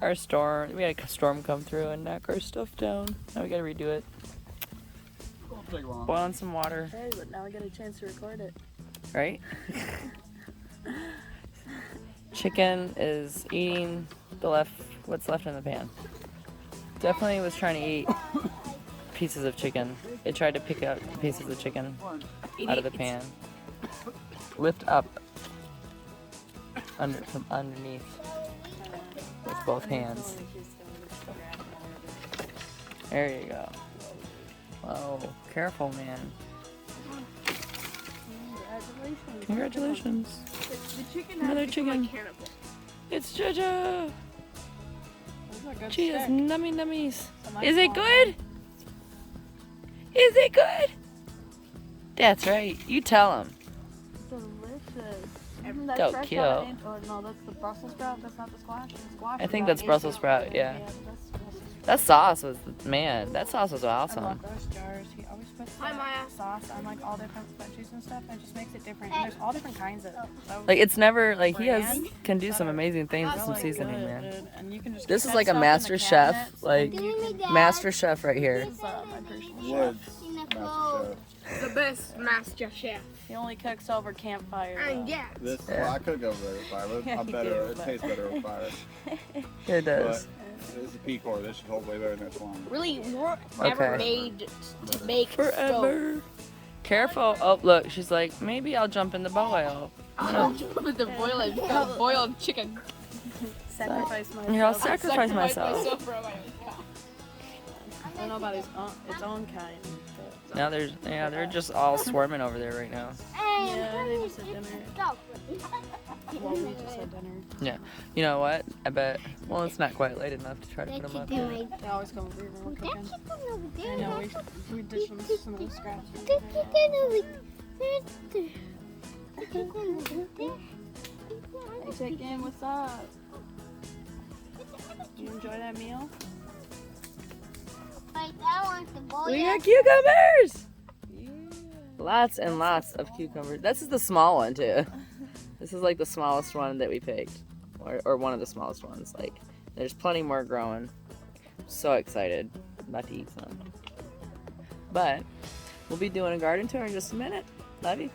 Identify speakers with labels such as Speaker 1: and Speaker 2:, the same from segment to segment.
Speaker 1: Our storm, we had a storm come through and knock our stuff down. Now we gotta redo it. Boil in some water.
Speaker 2: Hey, but now we got a chance to record it.
Speaker 1: Right? Chicken is eating what's left in the pan. Definitely was trying to eat pieces of chicken. It tried to pick up pieces of chicken out of the pan. Lift up from underneath with both hands. There you go. Whoa, careful, man. Congratulations.
Speaker 2: The chicken
Speaker 1: Another
Speaker 2: has become
Speaker 1: chicken.
Speaker 2: a cannibal.
Speaker 1: It's JoJo.
Speaker 2: Those are good
Speaker 1: She has
Speaker 2: steak.
Speaker 1: nummy nummies.
Speaker 2: It's a nice
Speaker 1: Is it
Speaker 2: long
Speaker 1: good? Is it good? That's right. You tell him.
Speaker 2: Delicious. Isn't that
Speaker 1: Go
Speaker 2: fresh
Speaker 1: cute.
Speaker 2: out of or no, that's the Brussels sprout. That's not the squash. Squash
Speaker 1: I
Speaker 2: is
Speaker 1: think
Speaker 2: out
Speaker 1: that's
Speaker 2: of
Speaker 1: Brussels
Speaker 2: Asia.
Speaker 1: sprout, yeah.
Speaker 2: That's Brussels sprout.
Speaker 1: That sauce was, man, that sauce was
Speaker 2: I
Speaker 1: awesome.
Speaker 2: love those jars. He always puts sauce on like all different veggies and stuff, and it just makes it different. And there's all different kinds of those.
Speaker 1: Like, it's never, like, he
Speaker 2: Brand?
Speaker 1: can do some amazing things with
Speaker 2: They're
Speaker 1: some
Speaker 2: really
Speaker 1: seasoning,
Speaker 2: good,
Speaker 1: man.
Speaker 2: dude. And you can just
Speaker 1: This
Speaker 2: keep
Speaker 1: is
Speaker 2: that
Speaker 1: like a
Speaker 2: stuff in the
Speaker 1: master chef,
Speaker 2: cabinets,
Speaker 1: like,
Speaker 2: and you can-
Speaker 1: master chef right here.
Speaker 2: This is my personal chef.
Speaker 3: Woods, Master Chef.
Speaker 4: The best master chef.
Speaker 2: He only cooks over campfire.
Speaker 4: And
Speaker 2: though.
Speaker 4: yeah.
Speaker 3: This,
Speaker 1: Yeah.
Speaker 3: well, I could go over there with fire.
Speaker 2: Yeah,
Speaker 3: I'm
Speaker 2: you
Speaker 3: better.
Speaker 2: do,
Speaker 3: It
Speaker 2: but-
Speaker 3: tastes better with fire.
Speaker 1: It does.
Speaker 3: But this is a P-core. This is whole way better than this one.
Speaker 4: Really, we're never
Speaker 1: Okay.
Speaker 4: made to make stove.
Speaker 1: Forever. Careful. Oh, look, she's like, maybe I'll jump in the boil.
Speaker 4: With the boiled chicken.
Speaker 2: Sacrifice myself.
Speaker 1: Here, I'll sacrifice myself.
Speaker 4: for a while.
Speaker 2: I don't know about its own kind. But,
Speaker 1: Now they're just all swarming over there right now.
Speaker 2: yeah, they just had dinner. Well, we just had dinner.
Speaker 1: Yeah. You know what? I bet, well, it's not quite late enough to try to put them up yet.
Speaker 2: They always come over when we're cooking. I know, we dish them some of the scraps. Hey, chicken, what's up? You enjoy that meal?
Speaker 1: We got cucumbers! Lots and lots of cucumbers. This is the small one, too. This is like the smallest one that we picked. Or one of the smallest ones. Like, there's plenty more growing. So excited. About to eat some. But, we'll be doing a garden tour in just a minute. Love you.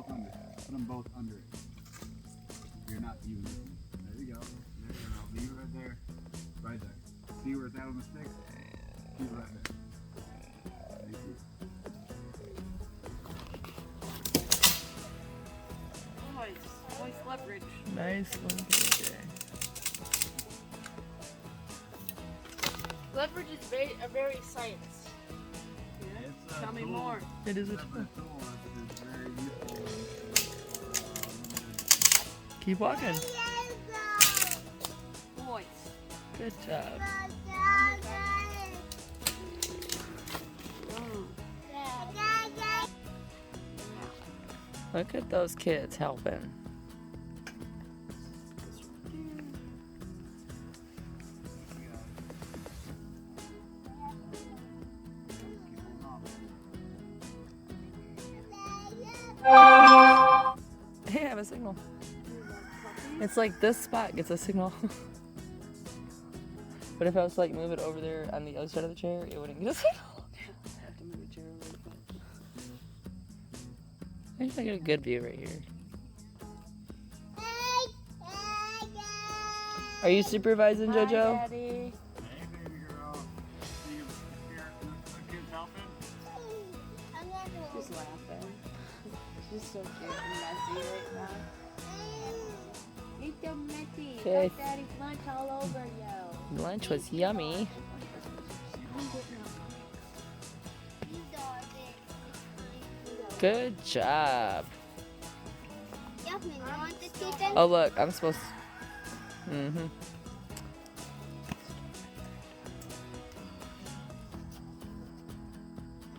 Speaker 3: both under. Put them both under it. You're not even. There you go. There you go. Leave it right there. Right there. See where it's at on the stick? Keep it right there. Thank you.
Speaker 2: Nice leverage.
Speaker 1: Nice one, KJ.
Speaker 4: Leverage is very science.
Speaker 3: It's a
Speaker 2: Tell me
Speaker 3: tool.
Speaker 2: more.
Speaker 1: It is a
Speaker 3: It's a tool. It's very useful.
Speaker 1: Keep walking.
Speaker 2: Boys.
Speaker 1: Good job. Look at those kids helping. Hey, I have a signal. It's like this spot gets a signal. But if I was to like move it over there on the other side of the chair, it wouldn't get a signal.
Speaker 2: Have to move the chair really quick.
Speaker 1: I think I get a good view right here. Are you supervising, JoJo?
Speaker 2: Daddy.
Speaker 3: Hey, baby girl. See your kids helping?
Speaker 2: She's laughing. She's so cute and messy right now.
Speaker 4: Little Mitty,
Speaker 1: Okay.
Speaker 4: got daddy's lunch all over you.
Speaker 1: Lunch was yummy. Good job. Oh look, I'm supposed to... Mm-hmm.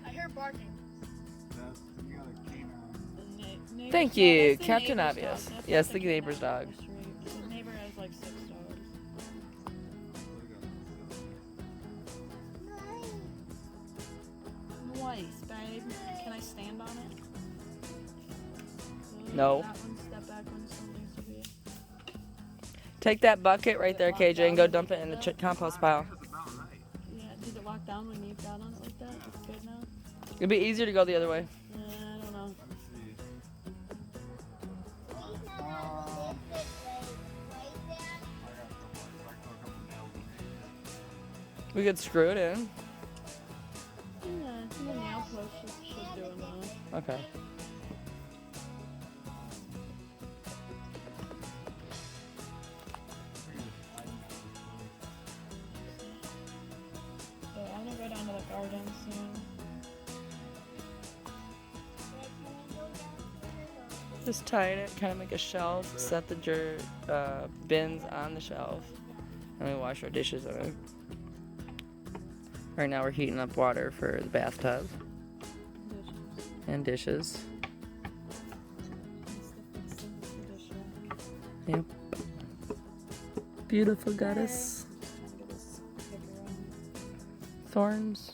Speaker 4: I heard barking.
Speaker 3: You got a canine.
Speaker 1: Thank you, Captain Obvious. Yes, the neighbor's dog.
Speaker 2: The neighbor has like 6 dogs. Nice, babe. Can I stand on it?
Speaker 1: No.
Speaker 2: That one, step back when something to be.
Speaker 1: Take that bucket right there, KJ, and go dump it in the compost pile.
Speaker 3: That's about right.
Speaker 2: Yeah, did it lock down when you got on it like that? It's good now?
Speaker 1: It'd be easier to go the other way.
Speaker 2: I don't know.
Speaker 3: Let me see. I got a couple nails in it.
Speaker 1: We could screw it in.
Speaker 2: Yeah, the nail polish should do enough.
Speaker 1: Okay.
Speaker 2: So I'm gonna go down to the garden soon.
Speaker 1: Just tighten it, kind of make a shelf, set the bins on the shelf, and we wash our dishes in it. Right now we're heating up water for the bathtub and dishes. Yep. Beautiful goddess. Thorns.